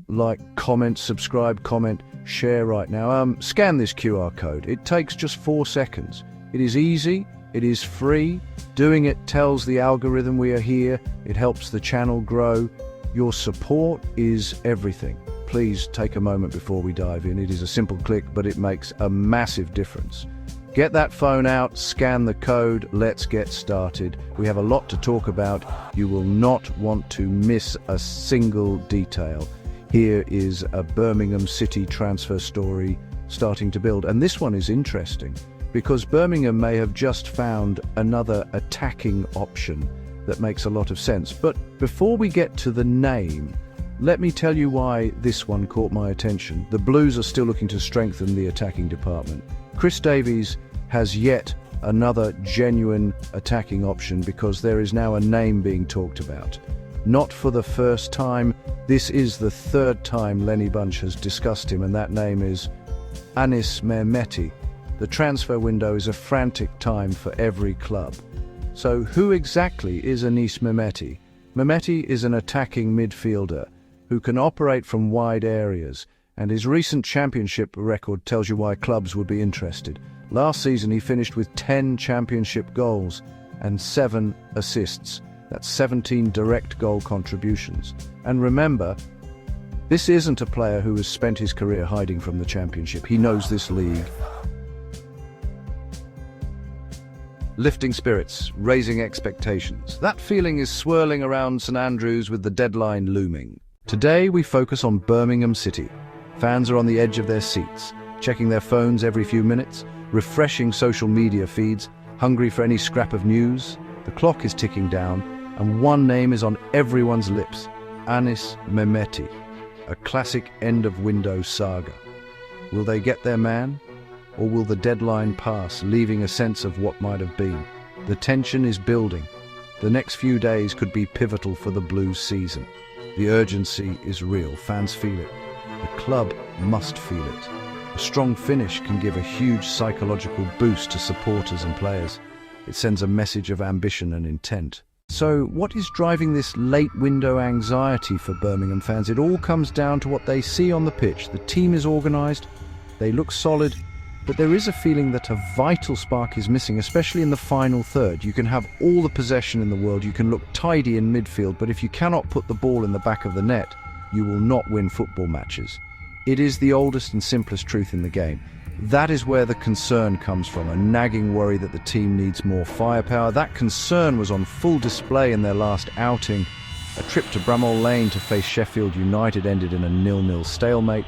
like, comment, subscribe, comment, share right now. Scan this QR code. It takes just 4 seconds. It is easy. It is free. Doing it tells the algorithm we are here. It helps the channel grow. Your support is everything. Please take a moment before we dive in. It is a simple click, but it makes a massive difference. Get that phone out, scan the code, let's get started. We have a lot to talk about. You will not want to miss a single detail. Here is a Birmingham City transfer story starting to build. And this one is interesting because Birmingham may have just found another attacking option that makes a lot of sense. But before we get to the name, let me tell you why this one caught my attention. The Blues are still looking to strengthen the attacking department. Chris Davies has yet another genuine attacking option because there is now a name being talked about. Not for the first time, this is the third time Lenny Bunch has discussed him, and that name is Anis Mehmeti. The transfer window is a frantic time for every club. So who exactly is Anis Mehmeti? Mehmeti is an attacking midfielder who can operate from wide areas, and his recent championship record tells you why clubs would be interested. Last season he finished with 10 championship goals and 7 assists. That's 17 direct goal contributions. And remember, this isn't a player who has spent his career hiding from the championship. He knows this league. Lifting spirits, raising expectations. That feeling is swirling around St Andrews with the deadline looming. Today we focus on Birmingham City. Fans are on the edge of their seats, checking their phones every few minutes, refreshing social media feeds, hungry for any scrap of news. The clock is ticking down, and one name is on everyone's lips: Anis Mehmeti, a classic end-of-window saga. Will they get their man? Or will the deadline pass, leaving a sense of what might have been? The tension is building. The next few days could be pivotal for the Blues season. The urgency is real. Fans feel it. The club must feel it. A strong finish can give a huge psychological boost to supporters and players. It sends a message of ambition and intent. So what is driving this late window anxiety for Birmingham fans? It all comes down to what they see on the pitch. The team is organised, they look solid, but there is a feeling that a vital spark is missing, especially in the final third. You can have all the possession in the world, you can look tidy in midfield, but if you cannot put the ball in the back of the net, you will not win football matches. It is the oldest and simplest truth in the game. That is where the concern comes from, a nagging worry that the team needs more firepower. That concern was on full display in their last outing. A trip to Bramall Lane to face Sheffield United ended in a 0-0 stalemate.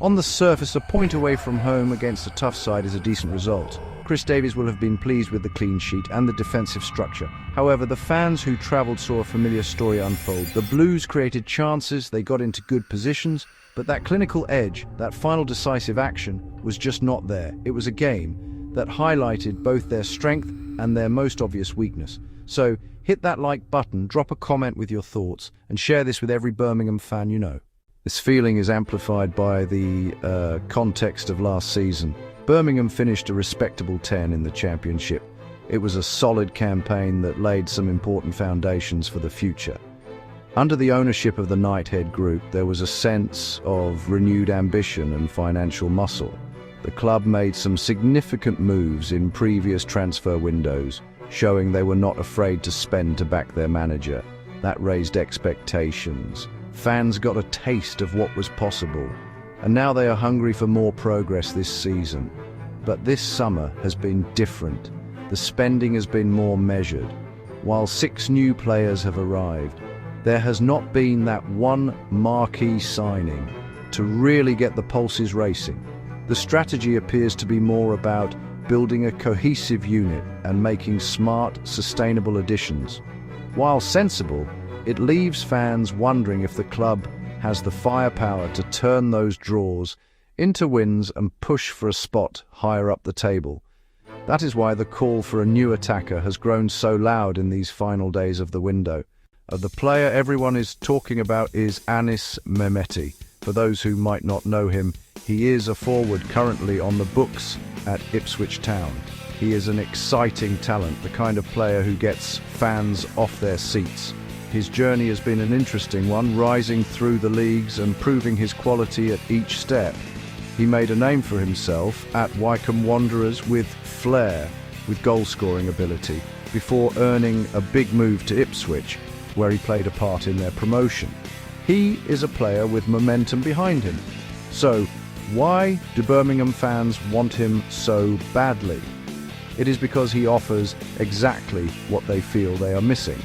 On the surface, a point away from home against a tough side is a decent result. Chris Davies will have been pleased with the clean sheet and the defensive structure. However, the fans who travelled saw a familiar story unfold. The Blues created chances, they got into good positions, but that clinical edge, that final decisive action, was just not there. It was a game that highlighted both their strength and their most obvious weakness. So hit that like button, drop a comment with your thoughts, and share this with every Birmingham fan you know. This feeling is amplified by the context of last season. Birmingham finished a respectable 10 in the championship. It was a solid campaign that laid some important foundations for the future. Under the ownership of the Knighthead Group, there was a sense of renewed ambition and financial muscle. The club made some significant moves in previous transfer windows, showing they were not afraid to spend to back their manager. That raised expectations. Fans got a taste of what was possible, and now they are hungry for more progress this season. But this summer has been different. The spending has been more measured. While 6 new players have arrived, there has not been that one marquee signing to really get the pulses racing. The strategy appears to be more about building a cohesive unit and making smart, sustainable additions. While sensible, it leaves fans wondering if the club has the firepower to turn those draws into wins and push for a spot higher up the table. That is why the call for a new attacker has grown so loud in these final days of the window. The player everyone is talking about is Anis Mehmeti. For those who might not know him, he is a forward currently on the books at Ipswich Town. He is an exciting talent, the kind of player who gets fans off their seats. His journey has been an interesting one, rising through the leagues and proving his quality at each step. He made a name for himself at Wycombe Wanderers with flair, with goal-scoring ability, before earning a big move to Ipswich, where he played a part in their promotion. He is a player with momentum behind him. So, why do Birmingham fans want him so badly? It is because he offers exactly what they feel they are missing.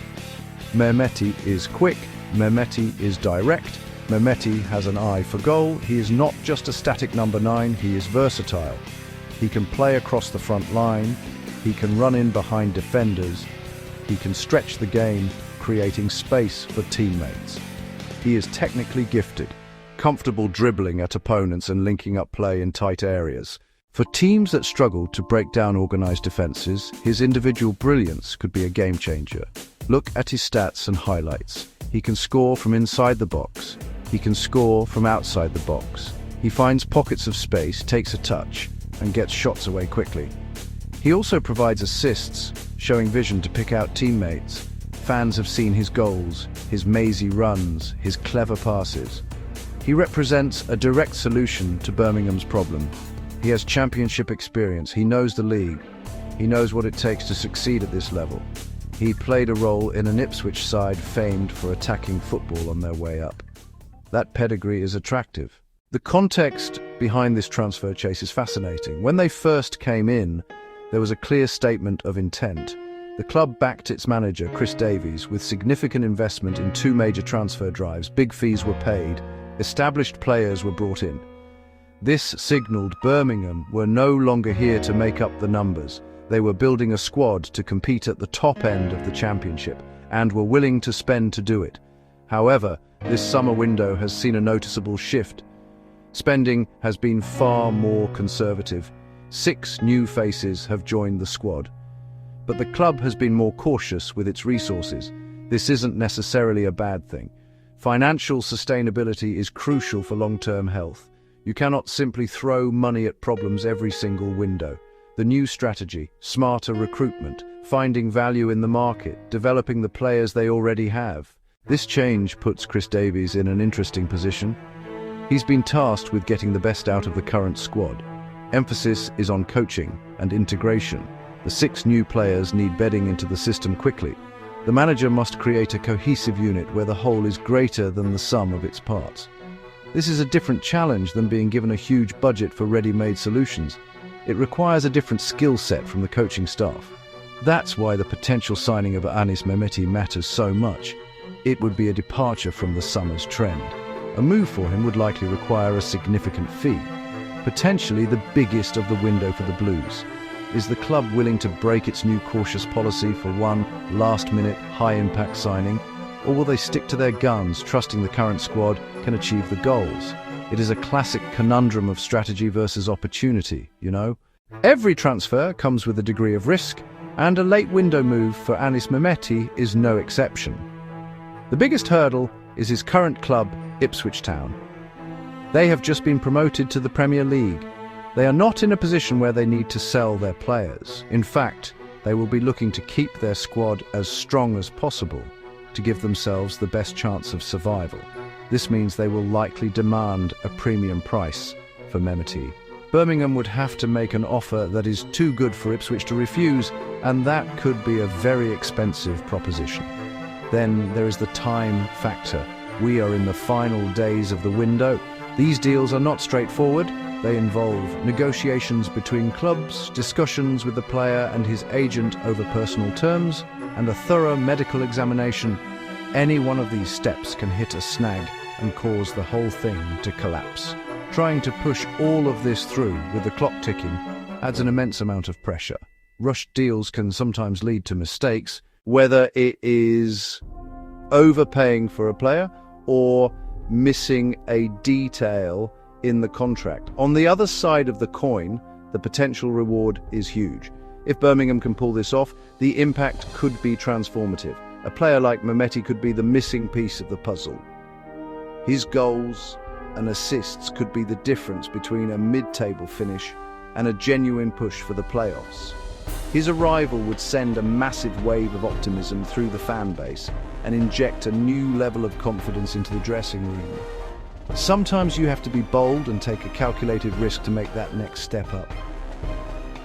Mehmeti is quick, Mehmeti is direct, Mehmeti has an eye for goal. He is not just a static number 9, he is versatile. He can play across the front line, he can run in behind defenders, he can stretch the game, creating space for teammates. He is technically gifted, comfortable dribbling at opponents and linking up play in tight areas. For teams that struggle to break down organised defences, his individual brilliance could be a game changer. Look at his stats and highlights. He can score from inside the box. He can score from outside the box. He finds pockets of space, takes a touch, and gets shots away quickly. He also provides assists, showing vision to pick out teammates. Fans have seen his goals, his mazy runs, his clever passes. He represents a direct solution to Birmingham's problem. He has championship experience, he knows the league, he knows what it takes to succeed at this level. He played a role in an Ipswich side famed for attacking football on their way up. That pedigree is attractive. The context behind this transfer chase is fascinating. When they first came in, there was a clear statement of intent. The club backed its manager, Chris Davies, with significant investment in 2 major transfer drives. Big fees were paid, established players were brought in. This signalled Birmingham were no longer here to make up the numbers. They were building a squad to compete at the top end of the championship, and were willing to spend to do it. However, this summer window has seen a noticeable shift. Spending has been far more conservative. 6 new faces have joined the squad. But the club has been more cautious with its resources. This isn't necessarily a bad thing. Financial sustainability is crucial for long-term health. You cannot simply throw money at problems every single window. The new strategy, smarter recruitment, finding value in the market, developing the players they already have. This change puts Chris Davies in an interesting position. He's been tasked with getting the best out of the current squad. Emphasis is on coaching and integration. The 6 new players need bedding into the system quickly. The manager must create a cohesive unit where the whole is greater than the sum of its parts. This is a different challenge than being given a huge budget for ready-made solutions. It requires a different skill set from the coaching staff. That's why the potential signing of Anis Mehmeti matters so much. It would be a departure from the summer's trend. A move for him would likely require a significant fee, potentially the biggest of the window for the Blues. Is the club willing to break its new cautious policy for one last-minute, high-impact signing? Or will they stick to their guns, trusting the current squad can achieve the goals? It is a classic conundrum of strategy versus opportunity, you know? Every transfer comes with a degree of risk, and a late window move for Anis Mehmeti is no exception. The biggest hurdle is his current club, Ipswich Town. They have just been promoted to the Premier League. They are not in a position where they need to sell their players. In fact, they will be looking to keep their squad as strong as possible to give themselves the best chance of survival. This means they will likely demand a premium price for Mehmeti. Birmingham would have to make an offer that is too good for Ipswich to refuse, and that could be a very expensive proposition. Then there is the time factor. We are in the final days of the window. These deals are not straightforward. They involve negotiations between clubs, discussions with the player and his agent over personal terms, and a thorough medical examination. Any one of these steps can hit a snag and cause the whole thing to collapse. Trying to push all of this through with the clock ticking adds an immense amount of pressure. Rushed deals can sometimes lead to mistakes, whether it is overpaying for a player or missing a detail in the contract. On the other side of the coin, the potential reward is huge. If Birmingham can pull this off, the impact could be transformative. A player like Mehmeti could be the missing piece of the puzzle. His goals and assists could be the difference between a mid-table finish and a genuine push for the playoffs. His arrival would send a massive wave of optimism through the fan base, and inject a new level of confidence into the dressing room. Sometimes you have to be bold and take a calculated risk to make that next step up.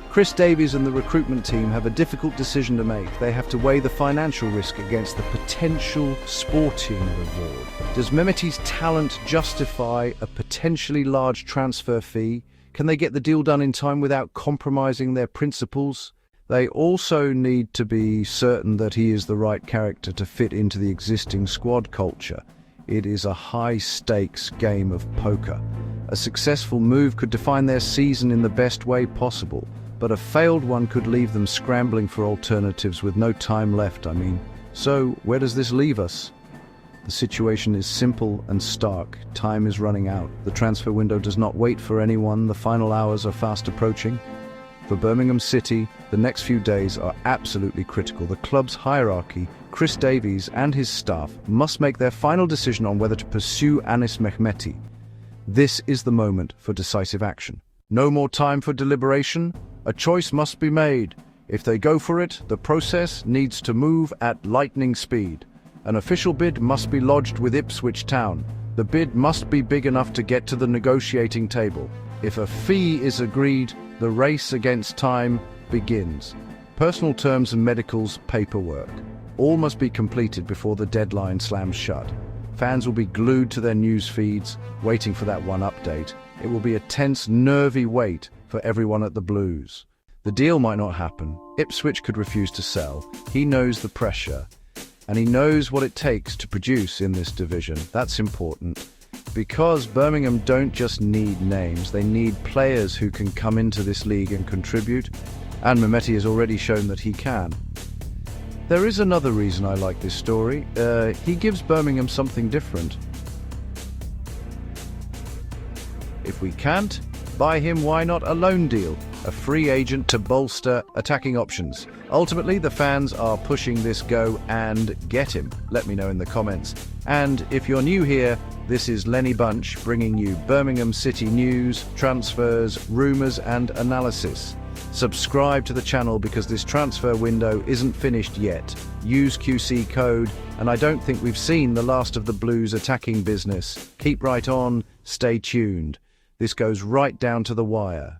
Chris Davies and the recruitment team have a difficult decision to make. They have to weigh the financial risk against the potential sporting reward. Does Mehmeti's talent justify a potentially large transfer fee? Can they get the deal done in time without compromising their principles? They also need to be certain that he is the right character to fit into the existing squad culture. It is a high-stakes game of poker. A successful move could define their season in the best way possible, but a failed one could leave them scrambling for alternatives with no time left, So, where does this leave us? The situation is simple and stark. Time is running out. The transfer window does not wait for anyone. The final hours are fast approaching. For Birmingham City, the next few days are absolutely critical. The club's hierarchy, Chris Davies and his staff, must make their final decision on whether to pursue Anis Mehmeti. This is the moment for decisive action. No more time for deliberation. A choice must be made. If they go for it, the process needs to move at lightning speed. An official bid must be lodged with Ipswich Town. The bid must be big enough to get to the negotiating table. If a fee is agreed, the race against time begins. Personal terms and medicals paperwork. All must be completed before the deadline slams shut. Fans will be glued to their news feeds, waiting for that one update. It will be a tense, nervy wait for everyone at the Blues. The deal might not happen. Ipswich could refuse to sell. He knows the pressure, and he knows what it takes to produce in this division. That's important. Because Birmingham don't just need names, they need players who can come into this league and contribute, and Mehmeti has already shown that he can. There is another reason I like this story. He gives Birmingham something different. If we can't buy him, why not a loan deal? A free agent to bolster attacking options. Ultimately, the fans are pushing this go and get him. Let me know in the comments. And if you're new here, this is Lenny Bunch bringing you Birmingham City news, transfers, rumours and analysis. Subscribe to the channel because this transfer window isn't finished yet. Use QC code, and I don't think we've seen the last of the Blues attacking business. Keep right on, stay tuned. This goes right down to the wire.